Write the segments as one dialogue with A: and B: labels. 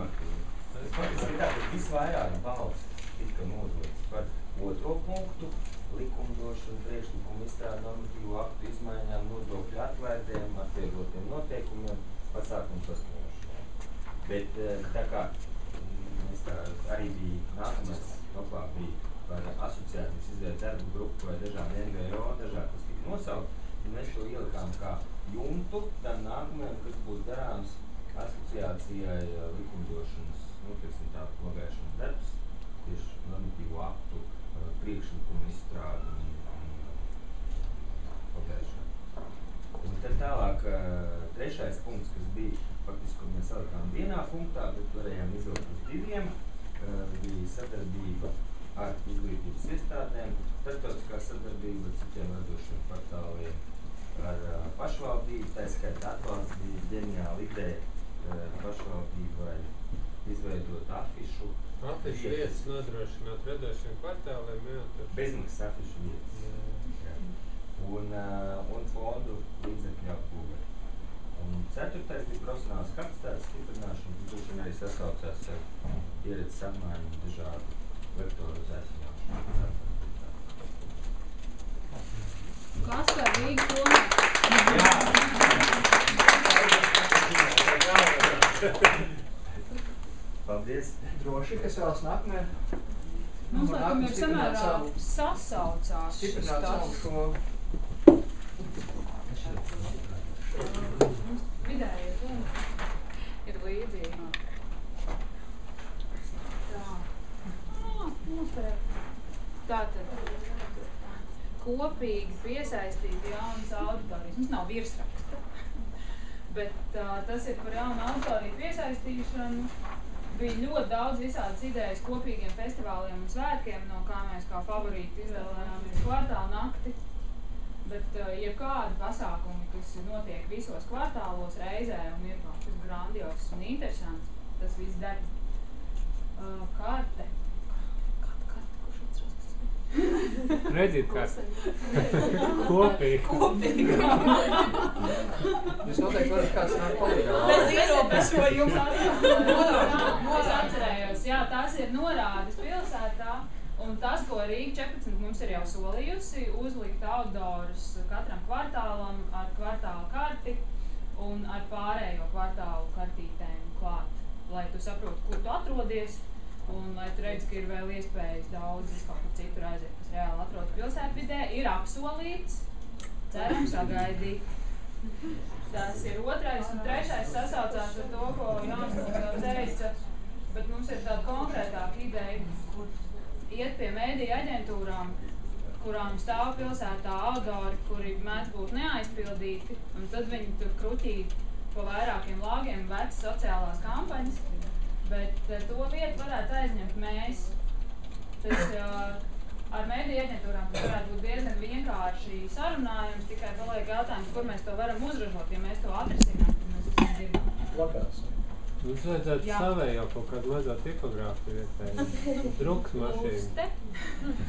A: normatīvi. Tātad visvairāk balsts tika nodots par otro punktu, likumdošanu, priekšlikumu izstrādi normatīvu aktu izmaiņām, nodokļu atlaidēm, atviegotiem noteikumiem, pasākumu saskaņošanai. Bet tā kā mēs tā arī bija nākamais noklā bija par asociācijas izveidu darbu grupu vai dažādi NVO, dažādi, kas tika nosaukt, un mēs to ielikām kā jumtu tam nākamajam, kas būs darāms asociācijai likumdošanas, tā logēšanas darbs, tieši normatīvu aktu, priekšlikumu izstrādi un logēšanu. Un tad tālāk trešais punkts, kas bija faktiski, ko mēs salikām vienā punktā, bet varējām izvilkt uz diviem, bija sadarbība ar izglītības iestādēm, starptautiskā sadarbība ar citiem radošiem kvartāliem, ar pašvaldību, tā skaitā atbalsts bija ģeniāla ideja pašvaldībai izveidot afišu.
B: Afišu vietas nodrošināt radošiem kvartāliem, jā.
A: Bezmaksas afišu vietas. Jā. Un fondu līdzekļu apbūve. Un ceturtais bija profesionāls kapacitātes stiprināšana, kas droši vien arī sasaucās ar pieredzes apmaiņu un dažādu vektoru zēsināšanu.
C: Kas par Rīgu tomēr?
A: Paldies.
D: Droši, kas vēlas nākamajā?
C: Mums laikam ir samērā sasaucās.
D: Stiprināt savu šo.
C: Vidēji ir līdzīgi. Tātad kopīgi piesaistīt jaunas auditorijas. Mums nav virsraksta, bet tas ir par jaunu auditoriju piesaistīšanu. Bija ļoti daudz visādas idejas kopīgiem festivāliem un svētkiem, no kā mēs kā favorīti izvēlējāmies kvartālu nakti. Bet jebkādi pasākumi, kas notiek visos kvartālos reizē un ir kaut kas grandios un interesants, tas viss der. Karte. Kurš atceros?
B: Redzīt, karte. Kopīgi.
D: Jūs noteikti varat kāds nāk palīgā.
C: Bez ierobežojums. Es atcerējos, jā, tās ir norādes pilsētā. Un tas, ko Rīga 14 mums ir jau solījusi, uzlikt outdoors katram kvartālam ar kvartāla karti un ar pārējo kvartālu kartītēm klāt, lai tu saproti, kur tu atrodies un lai tu redzi, ka ir vēl iespējas daudz kaut kur citur aiziet, kas reāli atrodas pilsētvidē, ir apsolīts, ceram sagaidīt. Tas ir otrais un trešais sasaucās ar to, ko Jānis teica, bet mums ir tāda konkrētāka ideja, iet pie mēdīju aģentūrām, kurām stāv pilsētā outdoori, kuri mēdz būt neaizpildīti, un tad viņi tur kruķī pa vairākiem lāgiem vecas sociālās kampaņas, bet to vietu varētu aizņemt mēs. Tas ar mēdīju aģentūrām tas varētu būt diezgan vienkārši sarunājums, tikai paliek jautājums, kur mēs to varam uzražot, ja mēs to atrisinām, tad mēs esam dzirdam.
D: Plakās.
B: Mums vajadzētu savējo kaut kādu mazo tipogrāfiju vietēju. Druks mašīnu.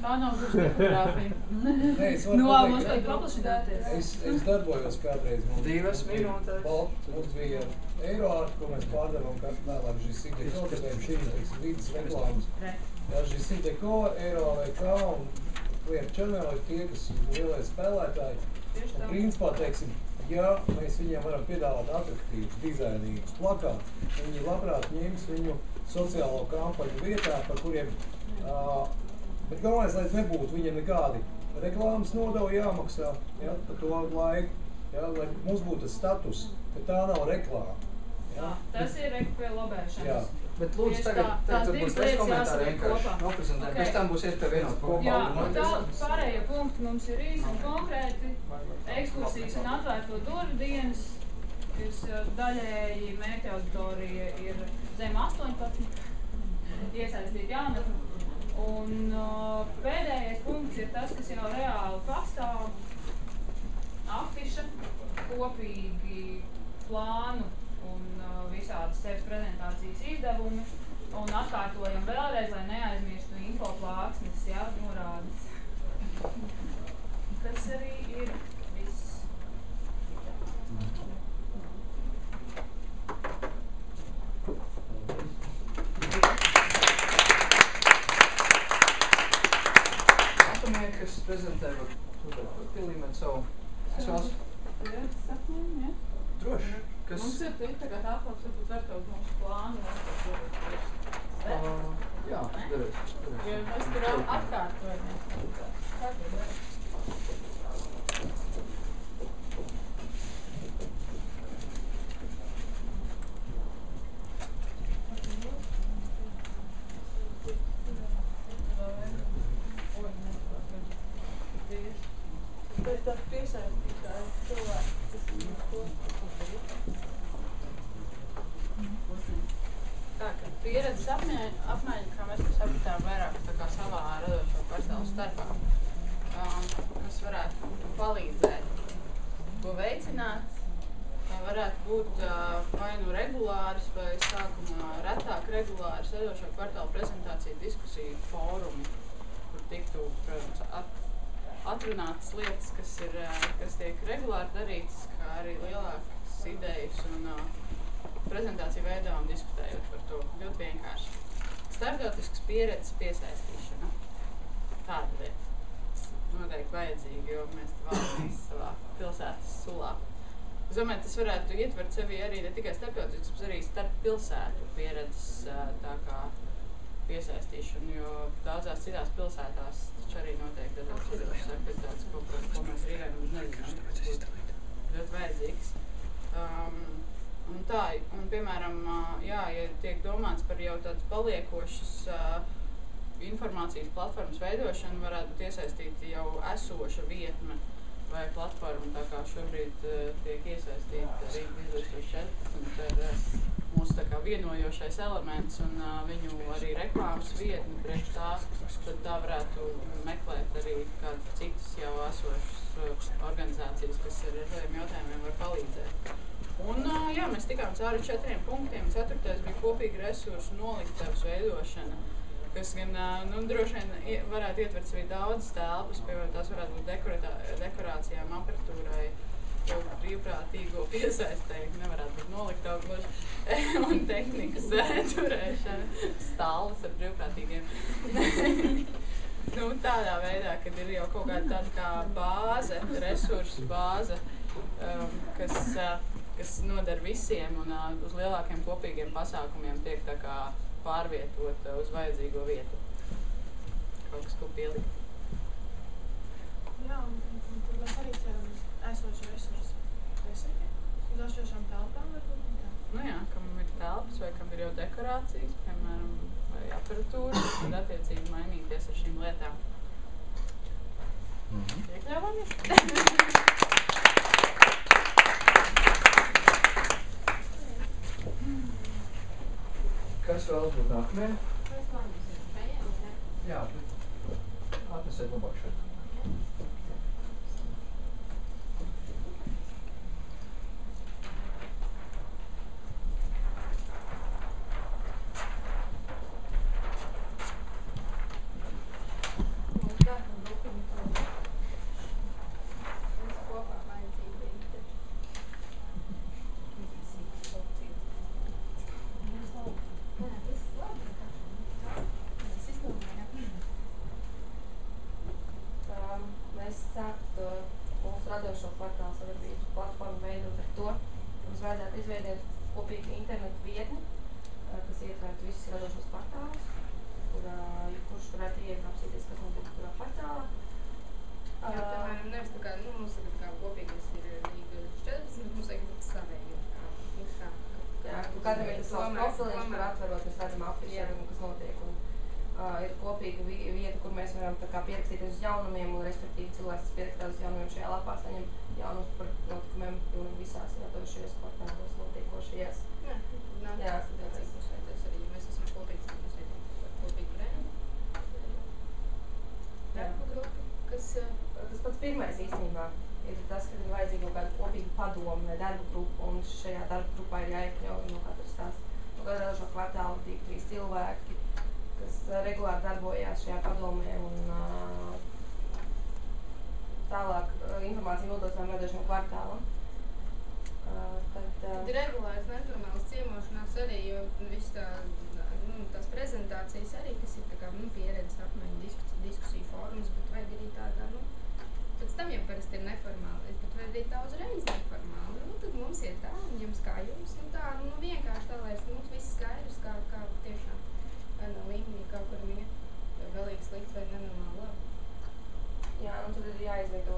C: Tā nav druks tipogrāfija. Mums vajag paplašināties.
D: Es darbojos kādreiz.
C: 2 minūtes.
D: Mums bija Eiroart, ko mēs pārdevam vēlāk šis Sinteko, tāpēc šī vidas reklāmas. Šis Sinteko, Eiro-VK un Clear Channel ir tie, kas lielie spēlētāji. Un principā, teiksim, ja mēs viņiem varam piedāvāt atraktīvus, dizainīgus plakātus, viņi labprāt ņems viņu sociālo kampaņu vietā, par kuriem, bet galvenais, lai nebūtu viņiem nekādi reklāmas nodevi jāmaksā, ja, par to laiku, ja, lai mums būtu tas status, ka tā nav reklāma. Ja.
C: Tas ir pie lobēšanas.
D: Jā.
E: Bet lūdzu, tagad būs bez komentāri vienkārši noprezentēt, pēc tam būs iespēja vienot kopā.
C: Jā, un tā pārējie punkti mums ir īsi un konkrēti, ekskursijas un atvērto durvju dienas, kas daļēji mērķa auditorija ir zem 18, iesaistīt jaunatni. Un pēdējais punkts ir tas, kas jau reāli pastāv, afiša, kopīgi plānu un visādas sevis prezentācijas izdevumi. Un atkārtojam vēlreiz, lai neaizmirstu info plāksnes, jā, norādes. Tas arī ir viss.
E: kas prezentē, var pielīmēt savu. Kas vēlas?
C: Pieredzes apmaiņa, ja?
E: Droši. Kas?
C: Mums ir tagad atlauks, varbūt var kaut mūsu plānu.
E: Jā, darēs.
C: Jo mēs tur apkārtojamies. Bet tā piesaistītāji cilvēki, kas ir ko. Tā, ka pieredzes apmaiņa, kā mēs sapratām, vairāk tā kā savā radošo kvartālu starpā, kas varētu palīdzēt to veicināt, varētu būt vai nu regulāras vai sākumā retāk regulāras radošo kvartālu prezentāciju diskusiju fórumi, kur tiktu, protams, atrunātas lietas, kas tiek regulāri darītas, kā arī lielākas idejas un prezentāciju veidā un diskutējot par to ļoti vienkārši. Starptautiskas pieredzes piesaistīšana. Tāda lieta. Noteikti vajadzīga, jo mēs te valdamies savā pilsētas sulā. Es domāju, tas varētu ietvert sevi arī ne tikai starptautiskas, bet arī starp pilsētu pieredzes tā kā piesaistīšanu, jo daudzās citās pilsētās taču arī notiek dažādas radošas aktivitātes, ko mēs Rīgā nezinām, ļoti vajadzīgs. Un tā, un piemēram, jā, ja tiek domāts par jau tādas paliekošas informācijas platformas veidošanu, varētu būt iesaistīti jau esoša vietne vai platforma, tā kā šobrīd tiek iesaistīta Rīga 2014 ar mūsu tā kā vienojošais elements un viņu arī reklāmas vietni priekš tā, tad tā varētu meklēt arī kādas citas jau esošas organizācijas, kas ar šādiem jautājumiem var palīdzēt. Un jā, mēs tikām cauri 4 punktiem. 4. bija kopīga resursu noliktavas veidošana, kas gan, droši vien varētu ietvert sevī daudzas telpas, piemēram, tās varētu būt dekorācijām, aparatūrai, brīvprātīgo piesaistēju, nevarētu būt noliktava gluži, un tehnikas turēšana, stāles ar brīvprātīgiem. Tādā veidā, kad ir jau kaut kāda tāda kā bāze, resursu bāze, kas noder visiem un uz lielākiem kopīgiem pasākumiem tiek tā kā pārvietot uz vajadzīgo vietu. Kaut kas, ko pielikt.
F: Jā, un tur mēs arī ceram esošu resursu. Uz esošām telpām varbūt?
C: Jā, kam ir telpas vai kam ir jau dekorācijas, piemēram, vai aparatūra, tad attiecīgi mainīties ar šīm lietām. Iekļāvamies?
E: Kas vēl būt nākamajā? Jā, atnesiet labāk šeit.
G: Izveidēt kopīgi internetu vietni, kas ietvertu visus radošos kvartālus, kurš varētu iekrapsīties, kas notiek kurā kvartālā.
H: Jā, piemēram, nevis tā kā, mums tagad kā kopīgais ir Rīga 14, mums vajag būt savēju.
G: Jā, katram ir tas savs profiliņš, kur atverot, mēs redzam afišu, kas notiek. Ir kopīga vieta, kur mēs varam tā kā pierakstīties uz jaunumiem, un respektīvi cilvēks pierakstās uz jaunumiem šajā lapā saņem jaunumus par notikumiem pilnīgi visās radošajos kvartālos notiekošajās.
H: Jā, tāpēc mums vajadzēs arī, ja mēs esam kopīgs, tad mēs vajadzēs par kopīgu brēnu. Darba grupa, kas...
G: Tas pats pirmais īstenībā ir tas, ka ir vajadzīga kaut kāda kopīga padoma vai darba grupa, un šajā darba grupā ir jāiekļauj no katras tās radošo kvartālu 2-3 cilvēki, kas regulāri darbojās šajā padomē un tālāk informāciju nodot savam radošam kvartālam.
H: Tad regulārs neformāls ciemošanās arī, jo viss tās prezentācijas arī, kas ir tā kā pieredzes apmaiņa, diskusiju fórums, bet vajag arī tā tam jau parasti ir neformālais, bet var arī tā uzreiz neformāli. Nu, tad mums ir tā, un jums kā jums, nu tā, nu vienkārši tā, lai mums viss skaidrs, kā tiešām vai no līmenī kaut kur iet, vai galīgi slikts vai nenormāli labi.
G: Jā, un tad ir jāizveido,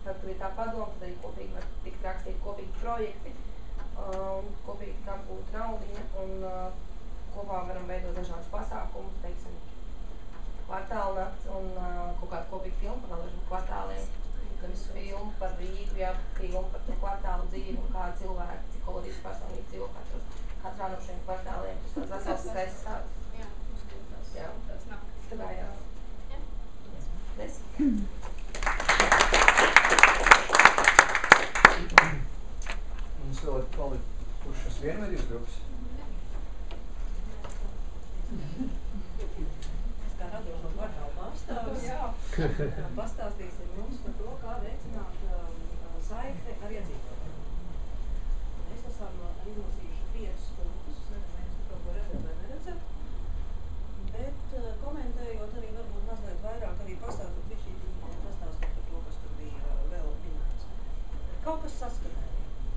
G: tad, kad ir tā padoma, tad arī kopīgi var tikt rakstīt kopīgi projekti, kopīgi kā būt naudiņa, un kopā varam veidot dažādus pasākumus, teiksim, kvartālnakts un kaut kādu kopīgu filmu par dažiem kvartāliem. Nevis filmu par Rīgu, jā, filmu par to kvartālu dzīvi un kā cilvēki, psiholoģiski personīgi dzīvo katrā no šiem kvartāliem. Tas tāds vesels skaists stāsts.
H: Jā, uzskatās.
G: Jā.
H: Tas nav.
G: Tā jā.
H: Jā.
G: Nes?
E: Mums vēl ir palikušas vienveidības grupas.
I: Kā radošo kvartālu pārstāvis, pastāstīsim mums par to, kā veicināt saikni ar iedzīvotājiem. Mēs esam izlasījuši 5 punktus, nezinu, vai kaut ko redzēt vai neredzēt, bet komentējot arī varbūt mazliet vairāk, arī pastāstot par to, kas tur bija vēl minēts. Kaut kas saskanēja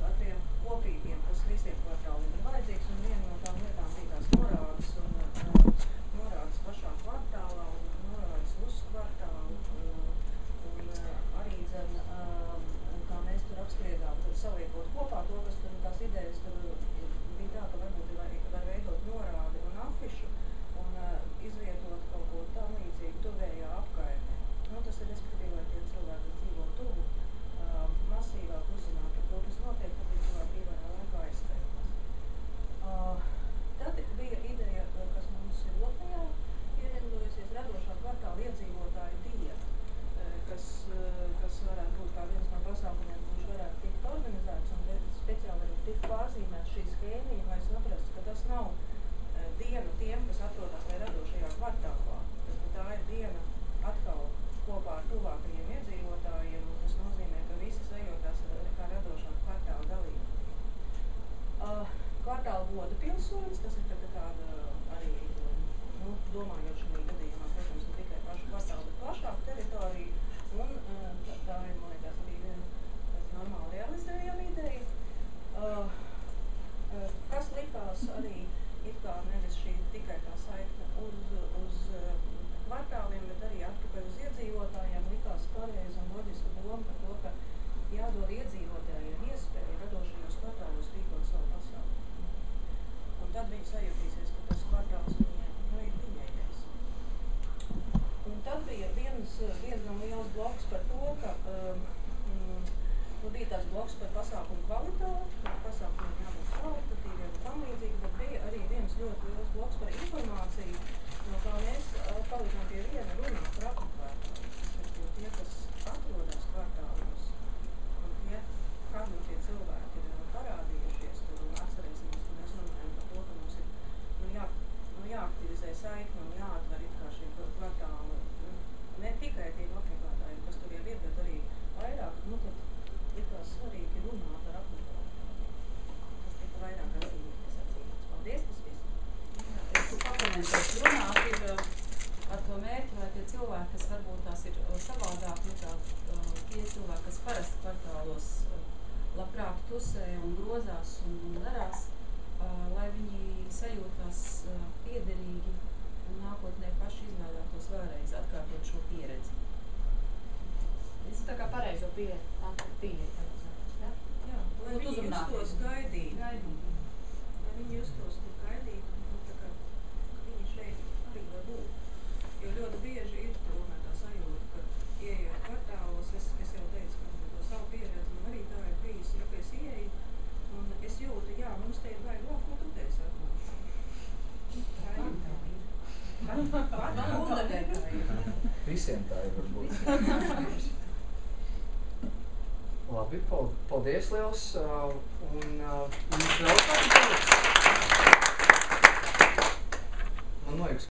I: ar tiem kopīgiem, kas visiem kvartāliem ir vajadzīgs, un viena no tām lietām bija tās norādes un norādes pašā kvartālā un norādes uz kvartālu un arī dzen, kā mēs tur apspriedām, tad saliekot kopā to, kas tur tās idejas tur bija tā, ka varbūt var veidot norādi un afišu un izvietot kaut ko tam līdzīgu tuvējā apkaimē. Nu, tas ir respektīvi, lai tie cilvēki dzīvo tuvu, masīvāk uzzināt par to, kas notiek, tad viņi savā brīvajā laikā aizskaitās. Tad bija ideja, kas mums ir Lotnijā ierindojusies radošā kvartāla iedzīvotāju diena, kas varētu būt kā viens no pasākumiem, kurš varētu tikt organizēts un speciāli arī tikt pārzīmēt šī schēmija, lai saprastu, ka tas nav diena tiem, kas atrodas tajā radošajā kvartālā, bet tā ir diena atkal kopā ar tuvākajiem iedzīvotājiem, un tas nozīmē, ka visi sajūtās kā radošā kvartāla dalībnieki. Kvartāla goda pilsonis, tas ir tāda arī, nu, domājot šajā gadījumā, protams, ne tikai pašu kvartālu, bet plašāku teritoriju, un tā ir, man liekas, arī viena normāli realizējama ideja, kas likās arī it kā nevis šī tikai tā saikne uz kvartāliem, bet arī atpakaļ uz iedzīvotājiem, likās pareizi un loģiska doma par to, ka jādod iedzīvotājiem iespēju radošajos kvartālos rīkot savu pasākumu. Un tad viņi sajutīsies, ka tas kvartāls viņiem, nu, ir viņējais. Un tad bija diezgan liels bloks par to, ka bija tās bloks par pasākumu kvalitāti, pasākumiem jābūt kvalitatīviem un tam līdzīgi, bet bija arī viens ļoti liels bloks par informāciju, no kā mēs palikām pie viena runā par apmeklētājiem. Tie, kas atrodas kvartālos, un tie, kādi šie cilvēki ir parādījušies tur, un atcerēsimies, ka mēs runājam par to, ka mums ir jāaktivizē saikni un jāatver it kā šie kvartāli, ne tikai tiem apmeklētājiem, kas tur jau ir, bet arī vairāk, nu tad ir kā svarīgi runāt ar apmeklētājiem. Tas tika vairāk atzīmēties. Paldies, tas viss.
J: Es pakomentēšu runāt ir ar to mērķi, lai tie cilvēki, kas varbūt tās ir savādāk nekā tie cilvēki, kas parasti kvartālos labprāt tusē un grozās un darās, lai viņi sajūtās piederīgi un nākotnē paši izvēlētos vēlreiz atkārtot šo pieredzi.
C: Tas ir tā kā pareizo pieeja.
J: Ja?
I: Jā, lai viņi justos gaidīt. Lai viņi justos tur gaidīt, un tā kā viņi šeit arī var būt. Jo ļoti bieži ir tomēr tā sajūta, ka ieiet kvartālos, es jau teicu, ka to savu pieredzi man arī tā ir bijis, ja es ieeju, un es jūtu, jā, mums te ir vajag ko tu te esi atnācis. Tā ir tā ir.
E: Visiem tā ir varbūt. Labi, paldies liels, un vēl kāds? Man liekas,